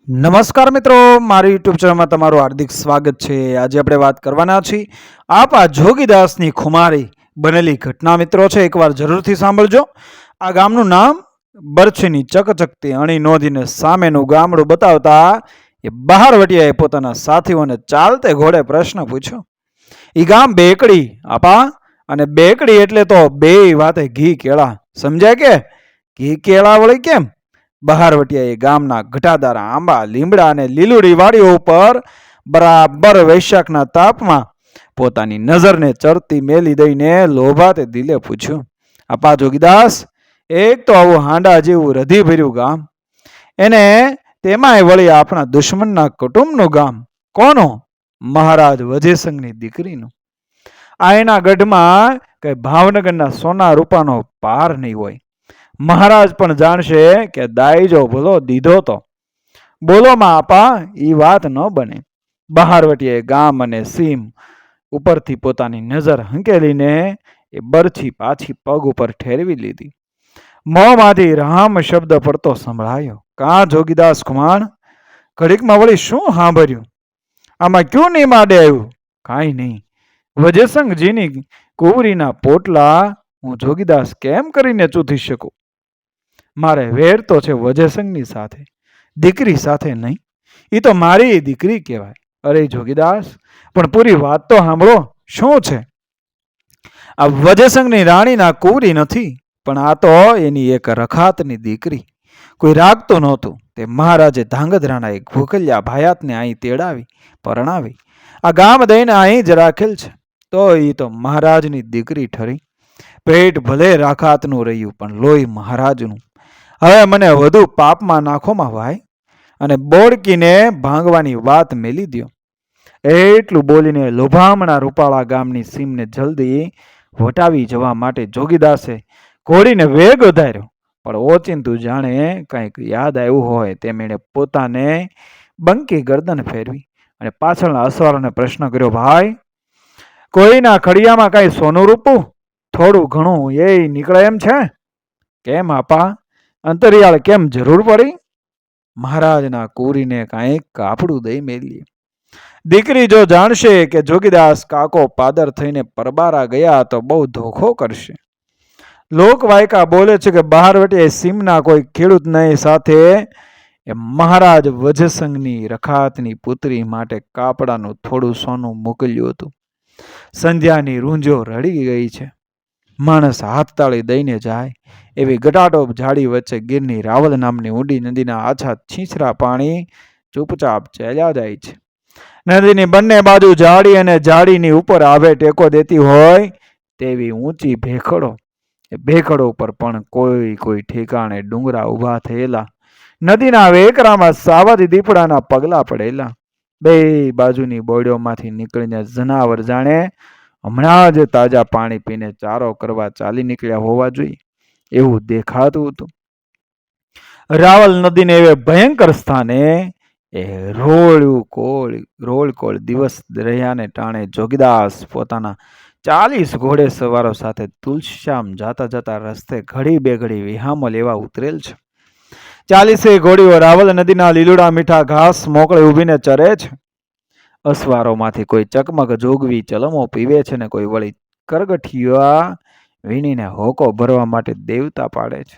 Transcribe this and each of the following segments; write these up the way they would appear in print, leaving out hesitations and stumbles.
નમસ્કાર મિત્રો, મારી યુટ્યુબ ચેનલમાં તમારું હાર્દિક સ્વાગત છે। આજે આપણે વાત કરવાના છીએ આપા જોગીદાસની ખુમારી બનેલી ઘટના મિત્રો છે, એકવાર જરૂરથી સાંભળજો। આ ગામનું નામ બરછીની ચકચકતી અણી નોંધીને સામેનું ગામડું બતાવતા એ બહારવટિયાએ પોતાના સાથીઓને ચાલતે ઘોડે પ્રશ્ન પૂછ્યો, ઈ ગામ બેકડી આપા, અને બેકડી એટલે તો બે વાતે ઘી કેળા, સમજાય કે ઘી કેળા વળી કેમ? બહારવટિયાએ ગામના ઘટાદાર આંબા, લીમડા અને લીલુડી વાડીઓ ઉપર બરાબર વૈશાખના તાપમાં પોતાની નજરને ચડતી મેલી દઈને લોભાતે દિલે પૂછ્યું, આપા જોગીદાસ, એક તો આવું હાંડા જેવું રધી ભર્યું ગામ, એને તેમાંય વળી આપણા દુશ્મનના કુટુંબનું ગામ, કોનો? મહારાજ વજેસંગની દીકરીનું। આ એના ગઢમાં કઈ ભાવનગરના સોના રૂપાનો પાર નહીં હોય। મહારાજ પણ જાણશે કે દાઈજો ભલો દીધો તો બોલોમાં આપા ઈ વાત ન બને। બહારવટીએ ગામ અને સીમ ઉપરથી પોતાની નજર હંકેલીને એ બરછી પાછી પગ ઉપર ઠેરવી લીધી। મોંમાંથી રામ શબ્દ પડતો સંભળાયો, કાં જોગીદાસ ખુમાણ, ઘડીકમાં વળી શું સાંભળ્યું? આમાં ક્યું નહીં માડે આવ્યું? કાંઈ નહીં, વજેસંગજીની કુંવરીના પોટલા હું જોગીદાસ કેમ કરીને ચૂથી શકું? મારે વેર તો છે વજેસંગની સાથે, દીકરી સાથે નહીં। એ તો મારી દીકરી કહેવાય। અરે જોગીદાસ, પણ પૂરી વાત તો સાંભળો, શું છે? આ વજેસંગની રાણીના કુંવરી નથી, પણ આ તો એની એક રખાતની દીકરી। કોઈ રાખતું નહોતું, તે મહારાજે ધાંગધ્રાના એક ભૂખલ્યા ભાયાતને અહીં તેડાવી પરણાવી આ ગામ દઈને અહીં જ રાખેલ છે। તો એ તો મહારાજની દીકરી ઠરી। પેટ ભલે રાખાતનું રહ્યું, પણ લોહી મહારાજનું। હવે મને વધુ પાપમાં નાખોમાં ભાઈ, અને બોડકીને ભાંગવાની વાત મેલી દો। એટલું બોલીને લોભામણા રૂપાળા ગામની સીમને જલ્દી વટાવી જવા માટે જોગીદાસે ઘોડીને વેગ વધાર્યો, પણ ઓચિંતું જાણે કંઈક યાદ આવ્યું હોય તેમ એણે પોતાને બંકી ગરદન ફેરવી અને પાછળના અસવારોને પ્રશ્ન કર્યો, ભાઈ, કોઈના ખડિયામાં કાંઈ સોનું રૂપું થોડું ઘણું એ નીકળે એમ છે? કેમ આપા, અંતરિયાળ કેમ જરૂર પડી? મહારાજના કુંવરીને કાંઈક કાપડું દઈ મેલીએ। દીકરી જો જાણશે કે જોગીદાસ કાકો પાદર થઈને પરબારા ગયા તો બહુ ધોખો કરશે। લોકવાયકા બોલે છે કે બહારવટીએ સીમના કોઈ ખેડૂત નહીં સાથે એ મહારાજ વજસંગની રખાતની પુત્રી માટે કાપડાનું થોડું સોનું મોકલ્યું હતું। સંધ્યાની રૂંજો રડી ગઈ છે, માણસ હાથ તાળી દઈને જાય એવી ગટાટોપ ઝાડી વચ્ચે ગીરની રાવલ નામની ઊંડી નદીના આછા છીંછરા પાણી ચૂપચાપ ચાલ્યા જાય છે। નદીની બંને બાજુ ઝાડી અને ઝાડીની ઉપર આભે ટેકો દેતી હોય તેવી ઊંચી ભેખડો, એ ભેખડો ઉપર પણ કોઈ ઠેકાણે ડુંગરા ઊભા થયેલા, નદીના વેકરામાં સાવજ દીપડાના પગલા પડેલા। બે બાજુની બોડીઓમાંથી નીકળીને જનાવર જાણે હમણાં જ તાજા પાણી પીને ચારો કરવા ચાલી નીકળ્યા હોવા જોઈએ એવું દેખાતું હતું। રાવલ નદીને એવે ભયંકર સ્થાને એ રોળ દિવસ દરિયાને ટાણે જોગીદાસ પોતાના 40 ઘોડે સવારો સાથે તુલસીશ્યામ જાતા જતા રસ્તે ઘડી બે ઘડી વિહામો લેવા ઉતરેલ છે। 40 ઘોડીઓ રાવલ નદીના લીલુડા મીઠા ઘાસ મોકળે ઊભીને ચરે છે। અસવારોમાંથી કોઈ ચકમક જોગવી ચલમો પીવે છે ને કોઈ વળી કરગઠિયા વીણીને હોકો ભરવા માટે દેવતા પાડે છે।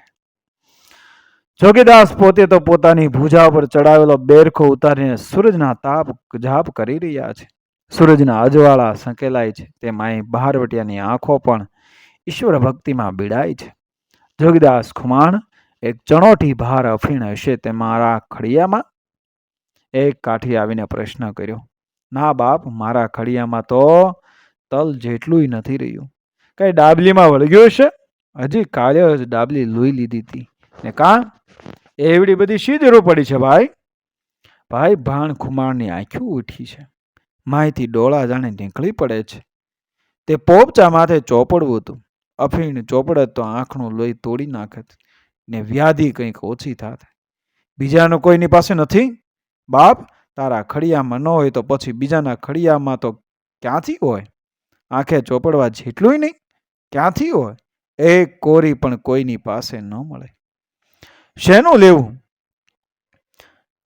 જોગીદાસ પોતે તો પોતાની ભુજા પર ચડાવેલો બેરખો ઉતારીને સૂરજના તાપ જાપ કરી રહ્યા છે। સૂરજના અજવાળા સંકેલાય છે, તેમ અહીં બહારવટિયાની આંખો પણ ઈશ્વર ભક્તિમાં બીડાય છે। જોગીદાસ ખુમાણ, એક ચણોઠી ભાર અફીણ હશે તે મારા ખડિયામાં? એક કાઠી આવીને પ્રશ્ન કર્યો। ના બાપ, મારા ખડિયામાં તો તલ જેટલું નથી રહ્યું। કઈ ડાબલીમાં વળગ્યું હશે? હજી કાલે જ ડાબલી લોહી લીધી હતી ને કાં એવડી બધી શી જરૂર પડી છે ભાઈ? ભાઈ, ભાણ ખુમાણની આંખો ઉઠી છે, માહિતી ડોળા જાણે નીકળી પડે છે। તે પોપચા માથે ચોપડવું હતું, અફીણ ચોપડે તો આંખનું લોહી તોડી નાખત ને વ્યાધિ કંઈક ઓછી થાત। બીજાનું કોઈની પાસે નથી? બાપ, તારા ખડિયામાં ન હોય તો પછી બીજાના ખડિયામાં તો ક્યાંથી હોય? આંખે ચોપડવા જેટલું નહીં, ક્યાંથી હોય? એક કોરી પણ કોઈની પાસે ન મળે। શેનું લેવું?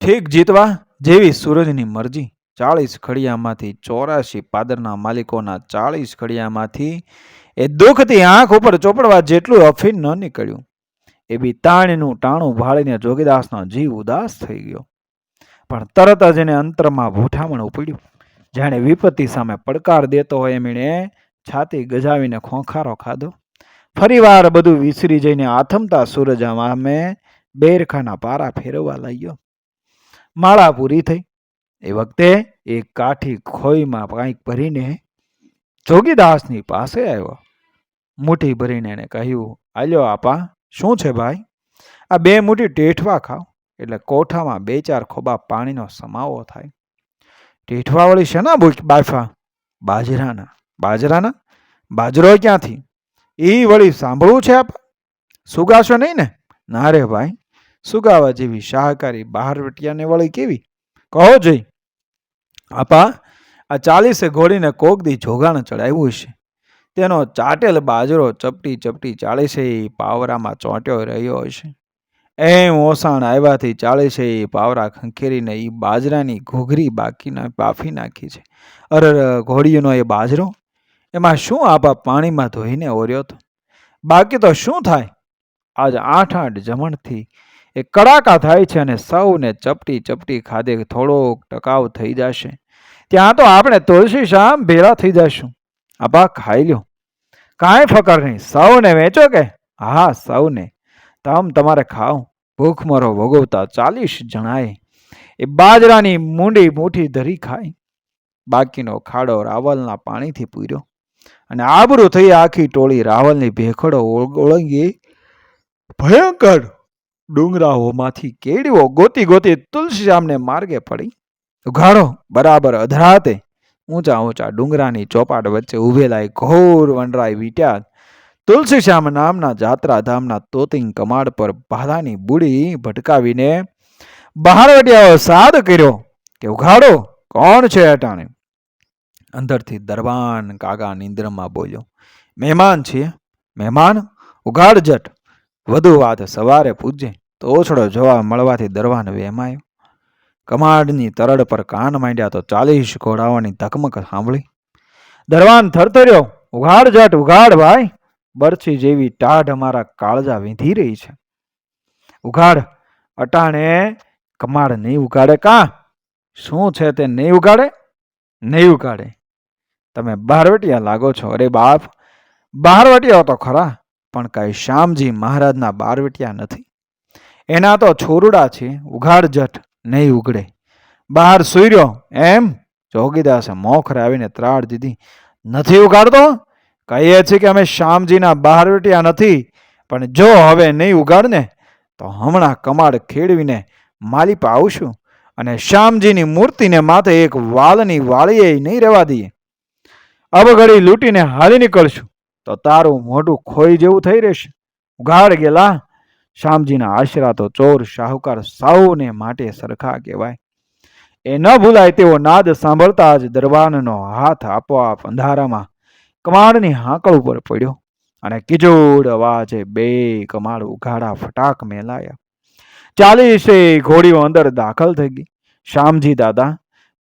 ઠીક જીતવા જેવી સૂરજની મરજી 40 ખડિયામાંથી 84 પાદરના માલિકોના 40 ખડિયામાંથી એ દુઃખથી આંખ ઉપર ચોપડવા જેટલું અફીણ ન નીકળ્યું. એ બી તાણીનું ટાણું ભાળીને જોગીદાસનો જીવ ઉદાસ થઈ ગયો. પણ તરત જ એને અંતરમાં ભૂઠામણ ઉપડ્યું. જાણે વિપત્તિ સામે પડકાર દેતો હોય એમ એણે છાતી ગજાવીને ખોંખારો ખાધો. ફરીવાર બધું વિસરી જઈને આથમતા સૂરજ સામે બેરખાના પારા ફેરવવા લાગ્યો. માળા પૂરી થઈ. એ વખતે એક કાઠી ખોઈમાં કંઈક ભરીને જોગીદાસની પાસે આવ્યો. મુઠ્ઠી ભરીને એને કહ્યું, આલ્યો આપા, શું છે ભાઈ? આ 2 મુઠ્ઠી ટેઠવા ખાવ એટલે કોઠામાં 2-4 ખોબા પાણીનો સમાવો થાય. ટેઠવા વળી શેના બાફા? બાજરાના. બાજરાના? બાજરો ક્યાંથી? એ વળી સાંભળવું છે આપ? સુગાશો નહીં ને? ના રે ભાઈ, સુગાવા જેવી શાહકારી બહારવટિયાને વળી કેવી? કહો જઈ. આપા, આ 40 ઘોડીને કોક દી જોગાણ ચડાવ્યું છે. તેનો ચાટેલ બાજરો ચપટી ચપટી 40 પાવરામાં ચોંટ્યો રહ્યો હશે. એમ ઓસાણ આવ્યાથી 40 પાવરા ખંખેરીને એ બાજરાની ઘોઘરી બાફી નાખી છે. અરે ઘોડીનો એ બાજરો, એમાં શું આપા પાણીમાં ધોઈને ઓર્યો હતો? બાકી તો શું થાય? આજ 8 જમણથી એ કડાકા થાય છે અને સૌને ચપટી ચપટી ખાધે થોડોક ટકાવ થઈ જશે. ત્યાં તો આપણે તુલસી શામ ભેળા થઈ જશું. આપા ખાઈ લ્યો, કાંઈ ફકર નહીં. સૌને વેચો કે? હા, સૌને. તમારે ખાઓ. ભૂખમરો ભોગવતા 40 જણાએ એ બાજરાની મૂંડી મુઠ્ઠી ધરી ખાઈ. બાકીનો ખાડો રાવલના પાણીથી પૂર્યો અને આબરૂ થઈ આખી ટોળી રાવલની ભેખડો ઓળંગી ભયંકર ડુંગરાઓમાંથી કેડીઓ ગોતી ગોતી તુલસીશ્યામને માર્ગે પડી. ઉઘાડો બરાબર અધરાતે ઊંચા ઊંચા ડુંગરાની ચોપાટ વચ્ચે ઉભેલા ઘોર વનરાય વીટ્યા તુલસીશ્યામ નામના જાત્રાધામના તોતિંગ કમાડ પર ભાલાની બુડી ભટકાવીને બહારવટિયાઓ સાદ કર્યો કે ઉઘાડો, કોણ છે અટાણે? અંદરથી દરબાન કાગા નિંદ્રમાં બોલ્યો, મહેમાન છીએ. મહેમાન? ઉઘાડ જટ. વધુ વાત સવારે પૂછજે. તો ઓછડો જવાબ મળવાથી દરવાન વહેમાયો. કમાડની તરડ પર કાન માંડ્યા તો 40 ઘોડાઓની ધકમક સાંભળી. દરવાન થરથર્યો. ઉઘાડ જટ, ઉઘાડ ભાઈ. બરછી જેવી ટાઢ અમારા કાળજા વીંધી રહી છે. ઉઘાડ. અટાણે કમાડ નહીં ઉઘાડે કાં? શું છે તે નહીં ઉઘાડે? નહીં ઉઘાડે. તમે બહારવટિયા લાગો છો. અરે બાપ, બહારવટિયા તો ખરા, પણ કાંઈ શ્યામજી મહારાજના બહારવટિયા નથી. એના તો છોરુડા છે. ઉઘાડ જટ, નહીં ઉઘડે. બહાર સુઈ રહ્યો એમ? જોગીદાસે મોખરે આવીને ત્રાડ દીધી. નથી ઉઘાડતો? કહીએ છીએ કે અમે શ્યામજીના બહારવટિયા નથી, પણ જો હવે નહીં ઉઘાડ ને તો હમણાં કમાડ ખેડવીને માલિપા આવશું અને શ્યામજીની મૂર્તિને માથે એક વાલની વાળીએ નહીં રહેવા દઈએ. અબઘડી લૂંટીને હાલી નીકળશું તો તારું મોઢું ખોઈ જેવું થઈ રહેશે. ઉઘાડ ગેલા. શ્યામજીના આશરા તો ચોર શાહુકાર સૌને માટે સરખા કહેવાય. એ ન ભૂલાય તેવો નાદ સાંભળતા જ દરબારનો હાથ આપોઆપ અંધારામાં કમાડની હાંકળ ઉપર પડ્યો અને કિજોડ અવાજે 2 કમાડ ઉઘાડા ફટાક મેલાયા. 40 ઘોડીઓ અંદર દાખલ થઈ ગઈ. શ્યામજી દાદા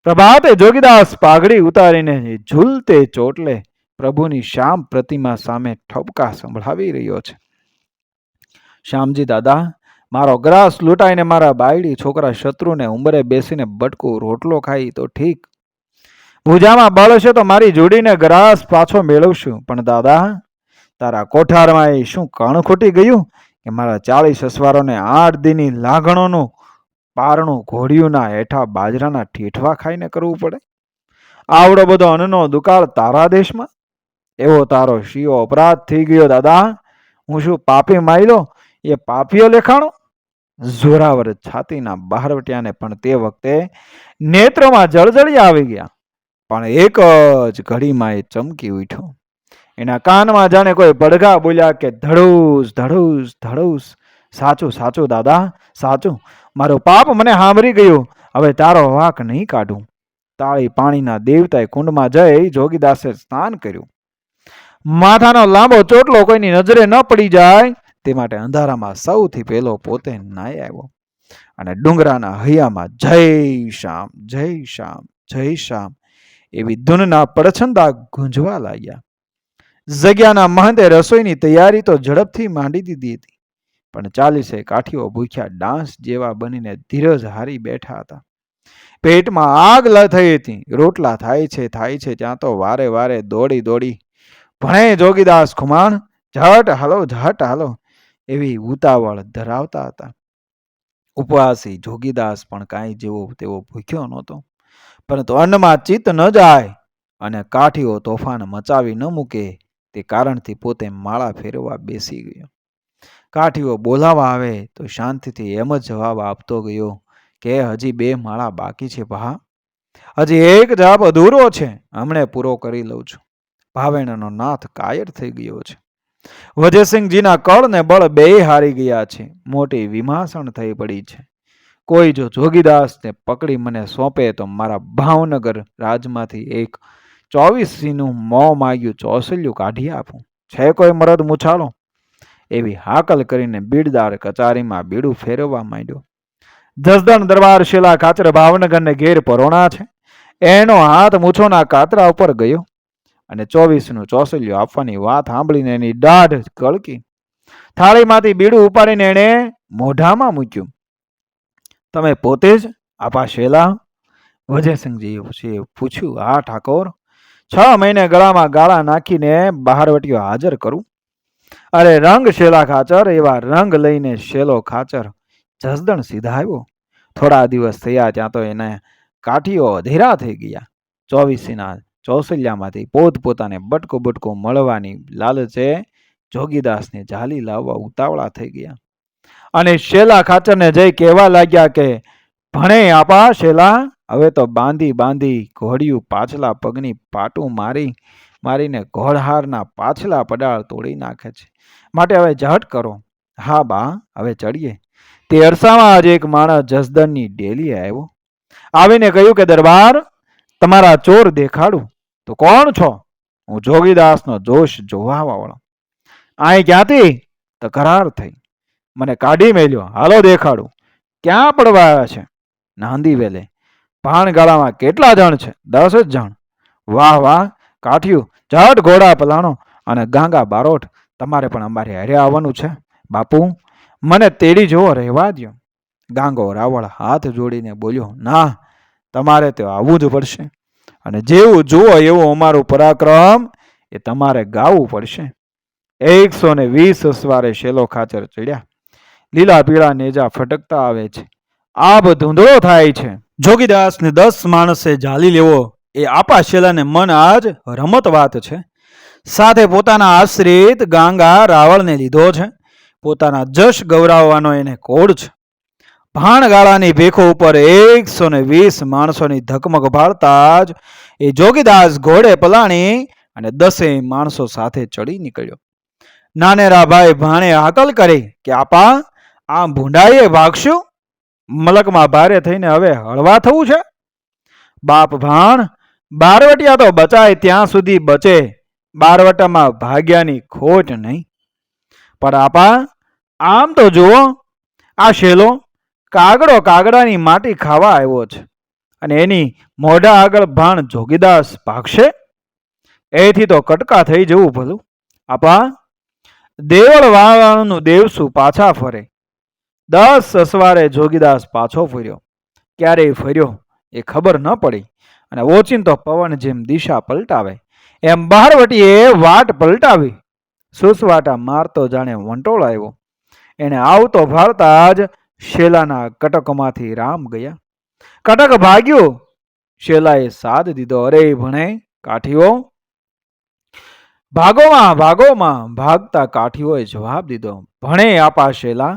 પ્રભાતે જોગીદાસ પાઘડી ઉતારીને ઝૂલતે ચોટલે પ્રભુની શ્યામ પ્રતિમા સામે ઠપકા સંભળાવી રહ્યો છે. શ્યામજી દાદા, મારો ગ્રાસ લૂંટાઈને મારા બાયડી છોકરા શત્રુને ઉંબરે બેસીને બટકું રોટલો ખાઈ તો ઠીક, ભૂજામાં બળ છે તો મારી જોડીને ગ્રાસ પાછો મેળવશું. પણ દાદા, તારા કોઠારમાં એ શું કણ ખૂટી ગયું કે મારા 40 અસવારોને 8 દીની લાગણોનું પારણું ઘોડિયુંના હેઠા બાજરાના ઠેઠવા ખાઈને કરવું પડે? આવડો બધો અન્નનો દુકાળ તારા દેશમાં? એવો તારો શિયો અપરાધ થઈ ગયો દાદા. હું શું પાપી માયલો? એ પાપીઓ લેખાણો? જોરાવર છાતીના બહારવટિયાને પણ તે વખતે નેત્રોમાં જળજળી આવી ગયા. પણ એક જ ઘડીમાં એ ચમકી ઉઠ્યો. એના કાનમાં જાણે કોઈ પડઘા બોલ્યા કે ધડુસ ધડુસ ધડુસ. સાચું સાચું દાદા, સાચું. મારું પાપ મને સાંભળી ગયું. હવે તારો વાંક નહીં કાઢું. તાળી પાણીના દેવતાએ કુંડમાં જઈ જોગીદાસે સ્નાન કર્યું. માથાનો લાંબો ચોટલો કોઈની નજરે ન પડી જાય તે માટે અંધારામાં સૌથી પહેલો પોતે નાઈ આવ્યો. અને ડુંગરાના હૈયામાં જય શ્યામ જય શ્યામ જય શ્યામ એવી ધૂનના પડછંદા ગુંજવા લાગ્યા. જગ્યાના મહંતે રસોઈની તૈયારી તો ઝડપથી માંડી દીધી હતી, પણ 40 કાઠીઓ ભૂખ્યા ડાંસ જેવા બનીને ધીરજ હારી બેઠા હતા. પેટમાં આગ થઈ હતી. રોટલા થાય છે ત્યાં તો વારે વારે દોડી દોડી ભણે જોગીદાસ ખુમાણ, ઝટ હાલો એવી ઉતાવળ ધરાવતા હતા. ઉપવાસી જોગીદાસ પણ કાંઈ જેવો તેવો ભૂખ્યો નહોતો, પરંતુ અન્નમાં ચિત્ત ન જાય અને કાઠીઓ તોફાન મચાવી ન મૂકે તે કારણથી પોતે માળા ફેરવવા બેસી ગયો. કાઠીઓ બોલાવા આવે તો શાંતિથી એમ જ જવાબ આપતો ગયો કે હજી 2 માળા બાકી છે ભા, હજી એક જાપ અધૂરો છે, હમણે પૂરો કરી લઉં છું. ભાવેણનો નાથ કાયર થઈ ગયો છે. વજયસિંહજીના કળ ને બળ 2 હારી ગયા છે. મોટી વિમાસણ થઈ પડી છે. કોઈ જો જોગીદાસને પકડી મને સોંપે તો મારા ભાવનગર રાજમાંથી એક 24 મોં માગ્યું ચોસલ્યું કાઢી આપું. છે કોઈ મરદ મૂછાળો? એવી હાકલ કરીને બીડદાર કચારીમાં બીડું ફેરવવા માંડ્યો. જસદણ દરબાર શિલા ખાચર ભાવનગરને ઘેર પરોણા છે. એનો હાથ મૂછોના કાતરા ઉપર ગયો અને 24નું ચોસલ્યું આપવાની વાત સાંભળીને એની દાઢ કળકી. થાળીમાંથી બીડું ઉપાડીને એણે મોઢામાં મૂક્યું. તમે પોતે જ આપા શેલા? વજયસિંહજીએ પૂછ્યું. હા ઠાકોર, 6 મહિને ગળામાં ગાળા નાખીને બહારવટીઓ હાજર કરું. અરે રંગ શેલા ખાચર, એવા રંગ લઈને શેલો ખાચર જસદણ સીધા આવ્યો. થોડા દિવસ થયા ત્યાં તો એને કાઠીઓ અધીરા થઈ ગયા. 24ના ચોસલિયામાંથી પોતપોતાને બટકો મળવાની લાલચે જોગીદાસને ઝાલી લાવવા ઉતાવળા થઈ ગયા અને શેલા ખાચરને જઈ કહેવા લાગ્યા કે ભણે આપા શેલા, હવે તો બાંધી ઘોડિયું પાછલા પગની પાટું મારીને ઘોડહારના પાછલા પડાળ તોડી નાખે છે, માટે હવે ઝટ કરો. હા બા, હવે ચડીએ. તે અરસામાં જ એક માણસ જસદણની ડેલીએ આવ્યો. આવીને કહ્યું કે દરબાર, તમારા ચોર દેખાડું. તો કોણ છો? હું જોગીદાસનો જોશ જોવા વાળો. અહીં ક્યાંથી? તકરાર થઈ, મને કાઢી મેલ્યો. હાલો દેખાડું. ક્યાં પડવા આવ્યા છે? નાંદી વેલે. ભાણગાળામાં કેટલા જણ છે? 10 જ જણ. વાહ વાહ કાઠિયું, ઝટ ઘોડા પલાણો અને ગાંગા બારોટ, તમારે પણ અમારે હારે આવવાનું છે. બાપુ, મને તેડી જોવો, રહેવા દ્યો. ગાંગો રાવળ હાથ જોડીને બોલ્યો, ના, તમારે તો આવવું જ પડશે, અને જેવું જુઓ એવું અમારું પરાક્રમ એ તમારે ગાવું પડશે. 120 અસવારે શેલો ખાચર ચડ્યા. લીલા પીળા નેજા ફટકતા આવે છે. આબ ધૂંધળો થાય છે. જોગીદાસને 10 માણસે ઝાલી લેવો એ આપા શેલાને મન આજ રમત વાત છે. સાથે પોતાના આશ્રિત ગાંગા રાવળને લીધો છે. પોતાના જશ ગૌરાવવાનો એને કોડ છે. ભાણગાળાની ભેખો ઉપર 120 માણસોની ધકમક ભાળતા જ એ જોગીદાસ ઘોડે પલાણી અને 10 માણસો સાથે ચડી નીકળ્યો. નાનેરા ભાઈ ભાણે હાકલ કરી કે આપા, આમ ભૂંડાઈએ ભાગશું? મલકમાં ભારે થઈને હવે હળવા થવું છે? બાપ ભાણ, બારવટિયા તો બચાય ત્યાં સુધી બચે, બારવટામાં ભાગ્યાની ખોટ નહીં. પણ આપા, આમ તો જુઓ, આ શેલો કાગડાની માટી ખાવા આવ્યો છે, અને એની મોઢા આગળ ભાણ જોગીદાસ ભાગશે? એથી તો કટકા થઈ જવું ભલું. આપા, દેવળ વાળાનું દેવસું પાછા ફરે. 10 અસવારે જોગીદાસ પાછો ફર્યો. ક્યારેય ફર્યો એ ખબર ન પડી, અને ઓચિંતો પવન જેમ દિશા પલટાવે એમ બહારવટીએ વાટ પલટાવી. સુસવાટા મારતો જાણે વંટોળ આવ્યો. એને આવતો ભાળતા જ શેલાના કટકમાંથી રામ ગયા. કટક ભાગ્યું. શેલાએ સાદ દીધો. અરે ભણે કાઠીઓ, ભાગોમાં. ભાગતા કાઠીઓએ જવાબ દીધો, ભણે આપા શેલા,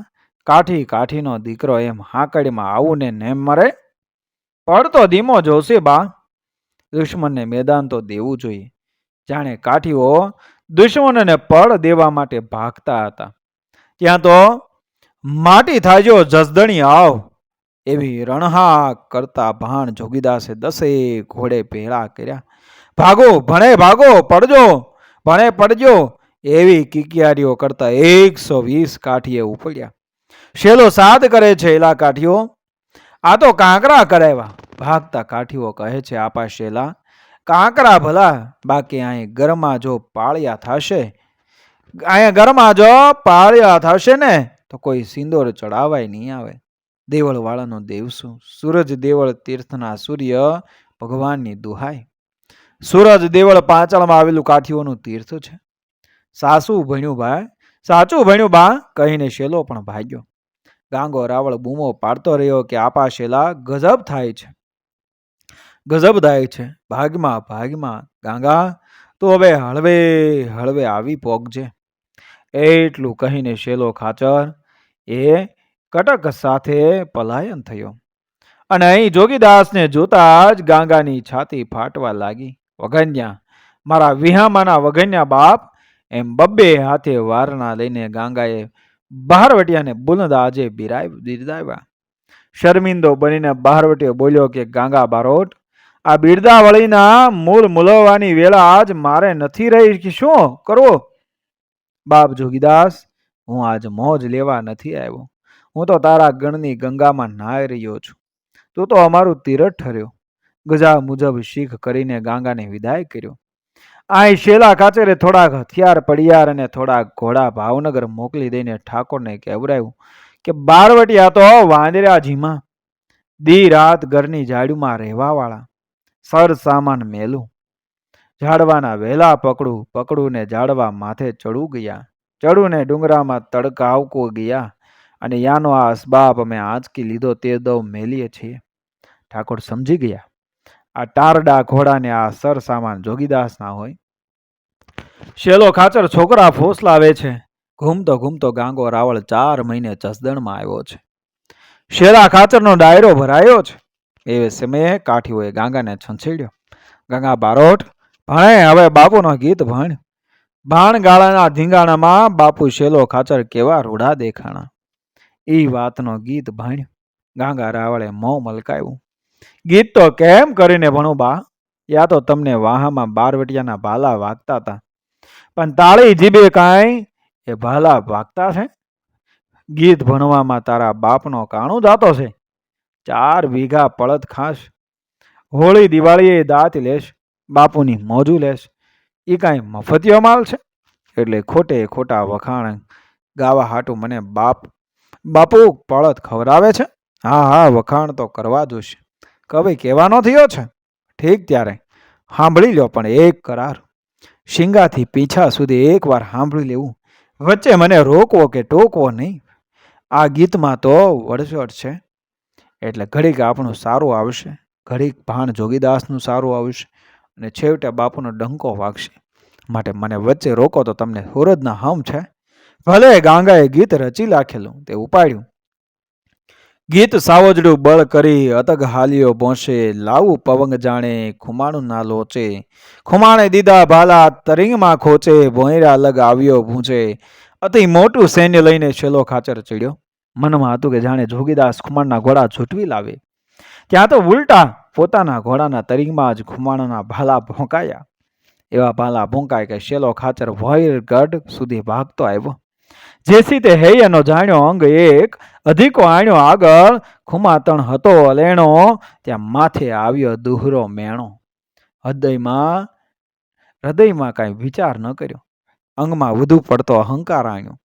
કાઠીનો દીકરો એમ હાકડીમાં આવું ને નેમ મરે? પડતો ધીમો જોશે બા. દુશ્મનને મેદાન તો દેવું જોઈએ. જાણે કાઠીઓ દુશ્મનને પડ દેવા માટે ભાગતા હતા. ત્યાં તો માટી થાજો જસદણી આવ એવી રણહાક કરતા ભાણ જોગીદાસે 10 ઘોડે ભેળા કર્યા. ભાગો ભણે, ભાગો, પડજો ભણે, પડજો એવી કિકિયારીઓ કરતા 120 કાઠીએ ઉપડ્યા. શેલો સાદ કરે છે એલા કાઠીઓ, આ તો કાંકરા કરાવ્યા. ભાગતા કાઠીઓ કહે છે, આપા શેલા કાંકરા ભલા, બાકી અહીં ગરમા જો પાળિયા થશે, અહીંયા ગરમા જો પાળિયા થશે ને તો કોઈ સિંદોર ચડાવાય નહીં આવે. દેવળ વાળાનો દેવસું, સૂરજ દેવળ તીર્થના સૂર્ય ભગવાનની દુહાઈ. સૂરજ દેવળ પાંચાળમાં આવેલું કાઠીઓનું તીર્થ છે. સાસુ ભણ્યું ભાઈ, સાચું ભણ્યું બા, કહીને શેલો પણ ભાગ્યો. ગાંગો રાવળ બૂમો પાડતો રહ્યો કે આપા શેલા ગજબ થાય છે, ગજબ થાય છે. ભાગમાં ભાગમાં ગાંગા, તું હવે હળવે હળવે આવી પોગજે. એટલું કહીને શેલો ખાચર એ કટક સાથે પલાયન થયો. અને અહીં જોગીદાસને જોતા જ ગાંગાની છાતી ફાટવા લાગી. વઘન્યા, મારા વિહામાના વઘન્યા બાપ, એમ બબ્બે હાથે વારણા લઈને ગાંગાએ બહારવટિયાને બુલંદાજે બિરદાવ્યા. શર્મિંદો બનીને બહારવટીયો બોલ્યો કે ગાંગા બારોટ, આ બિરદાવળીના મૂળ મૂલવવાની વેળા આજ મારે નથી રહી કે શું કરવો? બાપ જોગીદાસ, હું આજ મોજ લેવા નથી આવ્યો. હું તો તારા ગણની ગંગામાં નાહી રહ્યો છું. તું તો અમારું તીરથ ઠર્યો. ગજા મુજબ શીખ કરીને ગાંગાને વિદાય કર્યો. અહીં શેલા કાચરે થોડાક હથિયાર પડિયાર અને થોડાક ઘોડા ભાવનગર મોકલી દઈને ઠાકોરને કહેવરાયું કે બારવટિયા તો વાંદરાજીમાં, દી રાત ઘરની ઝાડુમાં રહેવાવાળા, સર સામાન મેલું. ઝાડવાના વહેલા પકડું ને ઝાડવા માથે ચડું ગયા. ચડું ને ડુંગરામાં તડકાવકો ગયા. અને યાનો આ અસબાબ અમે આંચકી લીધો તે દવ મેલીએ છીએ. ઠાકોર સમજી ગયા, આ ટારડા ઘોડાને આ સર સામાન જોગીદાસ ના હોય. શેલો ખાચર છોકરા ફોસલાવે છે. ઘૂમતો ઘૂમતો ગાંગો રાવળ 4 મહિને જસદણમાં આવ્યો છે. શેલા ખાચરનો ડાયરો ભરાયો છે. એ સમયે કાઠીઓએ ગાંગાને છંછેડ્યો. ગાંગા બારોટ, ભણે હવે બાપુનો ગીત ભણ. ભાણગાળાના ધીંગાણામાં બાપુ શેલો ખાચર કેવા રૂડા દેખાણા. એ વાતનો ગીત ભણ્યું. ગાંગા રાવળે મોં મલકાયું. ગીત તો કેમ કરીને ભણું બા? યા તો તમને વાહામાં બારવટિયાના ભાલા વાગતા હતા, પણ તાળી જીબે કાંઈ એ ભાલા વાગતા છે? ગીત ભણવામાં તારા બાપનો કાણું જાતો છે. 4 વીઘા પડત ખાશ. હોળી દિવાળીએ દાંત લેશ, બાપુની મોજું લેશ. એ કાંઈ મફતિયો માલ છે? એટલે ખોટે ખોટા વખાણ ગાવા હાટું મને બાપુ પડત ખવડાવે છે? હા, વખાણ તો કરવા જોશે. કવિ કહેવાનો થયો છે. ઠીક, ત્યારે સાંભળી લો, પણ એક કરાર. શિંગાથી પીછા સુધી એકવાર સાંભળી લેવું. વચ્ચે મને રોકવો કે ટોકવો નહીં. આ ગીતમાં તો વડસડ છે. એટલે ઘડીક આપણું સારું આવશે, ઘડીક ભાણ જોગીદાસનું સારું આવશે, અને છેવટે બાપુનો ડંકો વાગશે. માટે મને વચ્ચે રોકો તો તમને સુરજના હમ છે. ભલે ગાંગાએ ગીત રચી લાખેલું તે ઉપાડ્યું. ગીત સાવજડું બળ કરી અતગ હાલિયો પહોંચે, લાવું પવંગ જાણે ખુમાણું ના લોચે. ખુમાણે દીધા ભાલા તરિંગમાં ખોચે, ભોંયરા લગ આવ્યો ભૂંચે. અતિ મોટું સૈન્ય લઈને શેલો ખાચર ચડ્યો. મનમાં હતું કે જાણે જોગીદાસ ખુમાણના ઘોડા છૂટવી લાવે. ત્યાં તો ઉલટા પોતાના ઘોડાના તરિંગમાં જ ખુમાણના ભાલા ભોંકાયા. એવા ભાલા ભોંકાય કે શેલો ખાચર ભોયરગઢ સુધી ભાગતો આવ્યો. જેસી તે હૈયાનો જાણ્યો અંગ એક, અધિકો આણ્યો આગળ. ખુમાતણ હતો અલેણો, ત્યાં માથે આવ્યો દુહરો મેણો. હૃદયમાં કાંઈ વિચાર ન કર્યો. અંગમાં વધુ પડતો અહંકાર આણ્યો.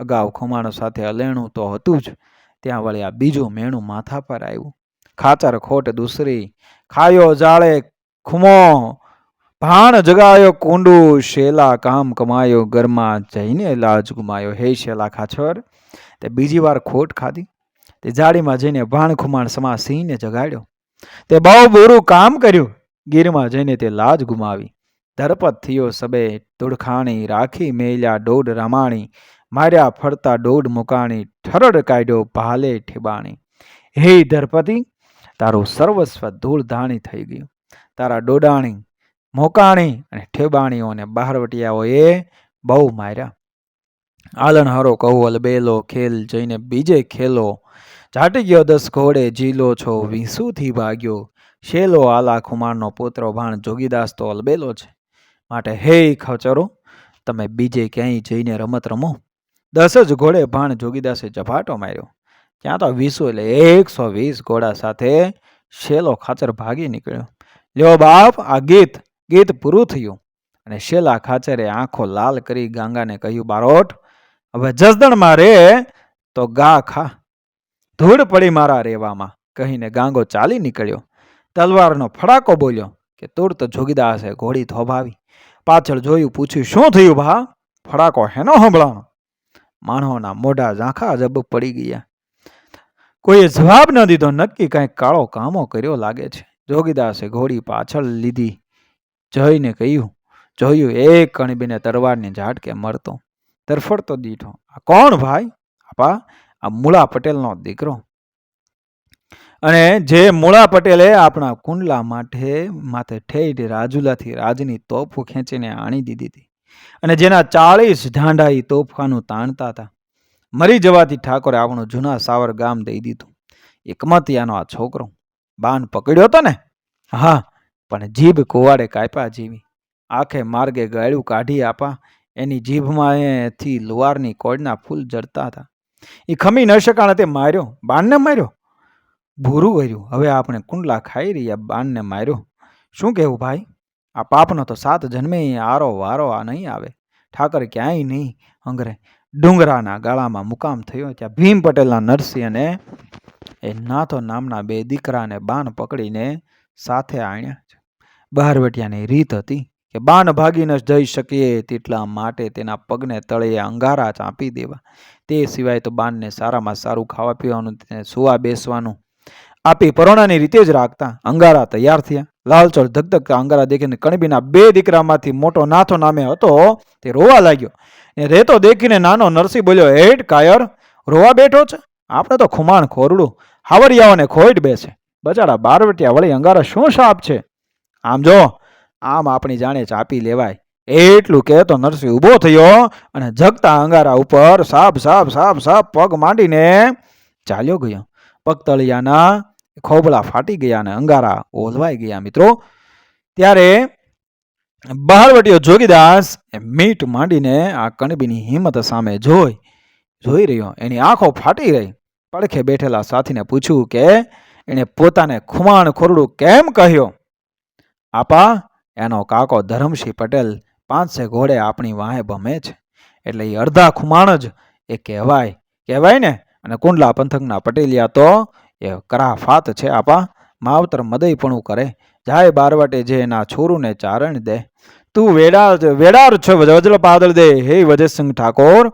અગાઉ ખુમાણો સાથે અલેણું તો હતું જ, ત્યાં વળી આ બીજું મેણું માથા પર આવ્યું. ખાચર ખોટ દૂસરી, ખાયો જાળે ખુમો. ભાણ જગાયો કુંડું, શેલા કામ કમાયો ઘરમાં જઈને લાજ ગુમાયો. હે શેલા ખાચર, તે બીજી વાર ખોટ ખાધી. તે જાડીમાં જઈને ભાણ ખુમાણ સમા સિંહને જગાડ્યો. તે બહુ બુરું કામ કર્યું. ગીરમાં જઈને તે લાજ ગુમાવી. ધરપત થયો સબે તુડખાણી, રાખી મેલ્યા દોઢ રમાણી. માર્યા ફરતા દોઢ મુકાણી, ઠરડ કાઢ્યો ભાલે ઠેબાણી. હે ધરપતિ, તારું સર્વસ્વ ધૂળ ધાણી થઈ ગયું. તારા ડોડાણી, મોકાણી અને ઠેબાણીઓને બહારવટિયાઓએ બહુ માર્યા. આલણહારો કહું અલબેલો, ખેલ જઈને બીજે ખેલો. ઝાટી ગયો 10 ઘોડે જીલો છો, વીસુથી ભાગ્યો. શેલો આલા ખુમાણનો પુત્ર ભાણ જોગીદાસ તો અલબેલો છે. માટે હે ખચરો, તમે બીજે ક્યાંય જઈને રમત રમો. 10 જ ઘોડે ભાણ જોગીદાસે ઝપાટો માર્યો. ત્યાં તો 20 એટલે 120 ઘોડા સાથે શેલો ખાચર ભાગી નીકળ્યો. લ્યો બાપ, આ ગીત પૂરું થયું. અને શેલા ખાચરે આંખો લાલ કરી ગાંગાને કહ્યું, બારોટ, હવે જસદણમાં રે તો ગા ખા, ધૂળ પડી મારા રેવામાં, કહીને ગાંગો ચાલી નીકળ્યો. તલવારનો ફડાકો બોલ્યો કે તુરત જોગીદાસે ઘોડી થોભાવી. પાછળ જોયું, પૂછ્યું, શું થયું ભા? ફડાકો હેનો સંભળાણો? માણસોના મોઢા ઝાંખા જબ પડી ગયા. કોઈએ જવાબ ન દીધો. નક્કી કંઈક કાળો કામો કર્યો લાગે છે. જોગીદાસે ઘોડી પાછળ લીધી. જોયું એક કણબીને તરવારની ઝાટકે મરતો તરફડતો દીઠો. આ કોણ ભાઈ? આપા, આ મૂળા પટેલનો દીકરો. અને જે મૂળા પટેલે આપણા કુંડલા માથે ઠેઠ રાજુલાથી રાજની તોફો ખેંચીને આણી દીધી હતી, અને જેના 40 ઢાંઢા ઈ તોફખાનું તાણતા હતા. મરી જવાથી ઠાકોરે આપણું જૂના સાવર ગામ દઈ દીધું. એકમતિયાનો આ છોકરો બાન પકડ્યો હતો ને? હા, પણ જીભ કુવાડે કાપ્યા જેવી. આખે માર્ગે ગાળ્યું કાઢી આપા. એની જીભમાંથી લુવારની કોળના ફૂલ જડતા હતા. એ ખમી ન શકાણે તે માર્યો, બાણને માર્યો. ભૂરું કર્યું. હવે આપણે કુંડલા ખાઈ રહ્યા, બાણને માર્યો. શું કહેવું ભાઈ? આ પાપનો તો 7 જન્મે આરો વારો આ નહીં આવે. ઠાકર ક્યાંય નહીં હંગરે. ડુંગરાના ગાળામાં મુકામ થયો. ત્યાં ભીમ પટેલના નરસિંહ અને એ નાથો નામના 2 દીકરાને બાણ પકડીને સાથે આણ્યા છે. બહારવટિયાની રીત હતી કે બાણ ભાગી ન જઈ શકીએ તેટલા માટે તેના પગને તળિયે અંગારા ચાંપી દેવા. તે સિવાય તો બાણને સારામાં સારું ખાવા પીવાનું, તેને સુવા બેસવાનું આપી પરોણાની રીતે જ રાખતા. અંગારા તૈયાર થયા. લાલચોળ ધગધગતા અંગારા દેખીને કણબીના 2 દીકરામાંથી મોટો નાથો નામે હતો તે રોવા લાગ્યો. એ રેતો દેખીને નાનો નરસિંહ બોલ્યો, હેઠ કાયર, રોવા બેઠો છે? આપણે તો ખુમાણ ખોરડું હાવરિયાઓને ખોઈટ બેસે. બચાડા બારવટિયા વળી અંગારા શું શાપ છે? આમ જો, આમ આપણી જાણે ચાપી લેવાય. એટલું કહેતો નરસિંહ ઊભો થયો અને જગતા અંગારા ઉપર સાપ સાપ સાપ સાપ પગ માંડીને ચાલ્યો ગયો. પગતળિયાના ખોબળા ફાટી ગયા અને અંગારા ઓલવાઈ ગયા. મિત્રો, ત્યારે બહારવટીયો જોગીદાસ મીટ માંડીને આ કણબીની હિંમત સામે જોઈ રહ્યો. એની આંખો ફાટી રહી. પડખે બેઠેલા સાથીને પૂછ્યું કે એણે પોતાને ખુમાણ ખોરડું કેમ કહ્યો? આપા, એનો કાકો ધરમસિંહ પટેલ 500 ઘોડે આપણી વાહે ભમે છે, એટલે એ અડધા ખુમાણ જ એ કહેવાય ને. અને કુંડલા પંથકના પટેલિયા તો એ કરાફાત છે. આપા, માવતર મદયપણું કરે. જાય બારવાટે જે એના છોરુને ચારણ દે. તું વેડાર છે વજલ પાદળ દે. હે વજયસિંહ ઠાકોર,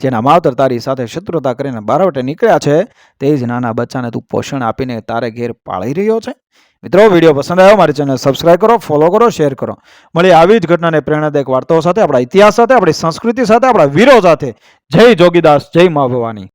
જેના માવતર તારી સાથે શત્રુતા કરીને બારવાટે નીકળ્યા છે, તે જ નાના બચ્ચાને તું પોષણ આપીને તારે ઘેર પાળી રહ્યો છે. મિત્રો, વિડીયો પસંદ આવ્યો મારી ચેનલ સબસ્ક્રાઇબ કરો, ફોલો કરો, શેર કરો. મળી આવી જ ઘટનાને પ્રેરણાદાયક વાર્તાઓ સાથે, આપણા ઇતિહાસ સાથે, આપણી સંસ્કૃતિ સાથે, આપણા વીરો સાથે. જય જોગીદાસ, જય મા ભવાની.